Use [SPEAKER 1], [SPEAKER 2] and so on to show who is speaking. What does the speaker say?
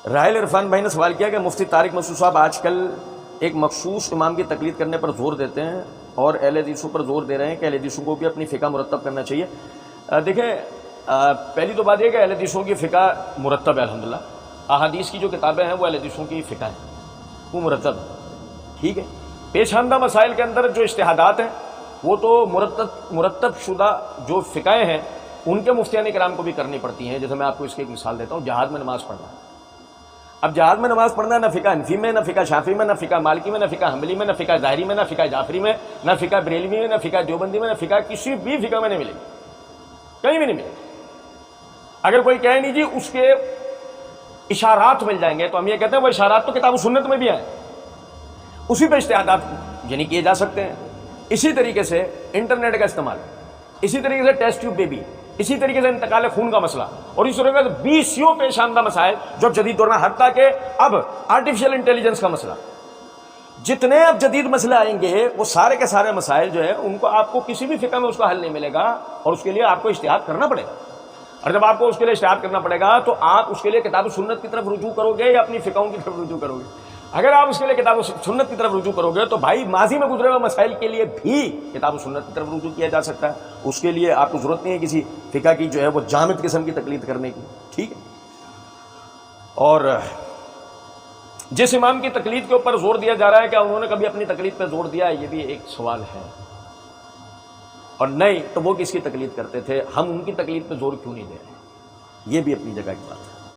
[SPEAKER 1] راحل عرفان بھائی نے سوال کیا کہ مفتی طارق مسعود صاحب آج کل ایک مخصوص امام کی تقلید کرنے پر زور دیتے ہیں اور اہل حدیثوں پر زور دے رہے ہیں کہ اہل حدیثوں کو بھی اپنی فقہ مرتب کرنا چاہیے. دیکھیں پہلی تو بات یہ کہ اہل حدیثوں کی فقہ مرتب ہے الحمدللہ. احادیث کی جو کتابیں ہیں وہ اہل حدیثوں کی فقہ ہیں، وہ مرتب ہے. ٹھیک ہے، پیش آمدہ مسائل کے اندر جو اجتہادات ہیں وہ تو مرتب شدہ جو فقہیں ہیں ان کے مفتیان کرام کو بھی کرنی پڑتی ہیں. جیسے میں آپ کو اس کی ایک مثال دیتا ہوں، جہاد میں نماز پڑھنا. اب جہاد میں نماز پڑھنا نہ فقہ حنفی میں، نہ فقہ شافعی میں، نہ فقہ مالکی میں، نہ فقہ حنبلی میں، نہ فقہ ظاہری میں، نہ فقہ جعفری میں، نہ فقہ بریلوی میں، نہ فقہ دیوبندی میں، نہ فقہ کسی بھی فقہ میں نہیں ملے گی، کہیں بھی نہیں ملے گی. اگر کوئی کہے نہیں جی اس کے اشارات مل جائیں گے تو ہم یہ کہتے ہیں وہ اشارات تو کتاب و سنت میں بھی ہیں، اسی پہ اجتہادات یعنی کیے جا سکتے ہیں. اسی طریقے سے انٹرنیٹ کا استعمال، اسی طریقے سے ٹیسٹ ٹیوب بیبی، اسی طریقے سے انتقال خون کا مسئلہ، اور اس طریقے سے 20 پیش آمدہ مسائل جو اب جدید دور میں، حتیٰ کہ اب آرٹیفیشل انٹیلیجنس کا مسئلہ، جتنے اب جدید مسئلے آئیں گے وہ سارے کے سارے مسائل جو ہے ان کو آپ کو کسی بھی فقہ میں اس کا حل نہیں ملے گا، اور اس کے لیے آپ کو اجتہاد کرنا پڑے گا. اور جب آپ کو اس کے لیے اجتہاد کرنا پڑے گا تو آپ اس کے لیے کتاب و سنت کی طرف رجوع کرو گے یا اپنی فقہوں کی طرف رجوع کرو گے؟ اگر آپ اس کے لیے کتاب و سنت کی طرف رجوع کرو گے تو بھائی ماضی میں گزرے ہوئے مسائل کے لیے بھی کتاب و سنت کی طرف رجوع کیا جا سکتا ہے. اس کے لیے آپ کو ضرورت نہیں ہے کسی فقہ کی جو ہے وہ جامد قسم کی تقلید کرنے کی. ٹھیک ہے، اور جس امام کی تقلید کے اوپر زور دیا جا رہا ہے کیا انہوں نے کبھی اپنی تقلید پہ زور دیا ہے؟ یہ بھی ایک سوال ہے. اور نہیں تو وہ کس کی تقلید کرتے تھے؟ ہم ان کی تقلید پہ زور کیوں نہیں دے رہے؟ یہ بھی اپنی جگہ کی بات ہے.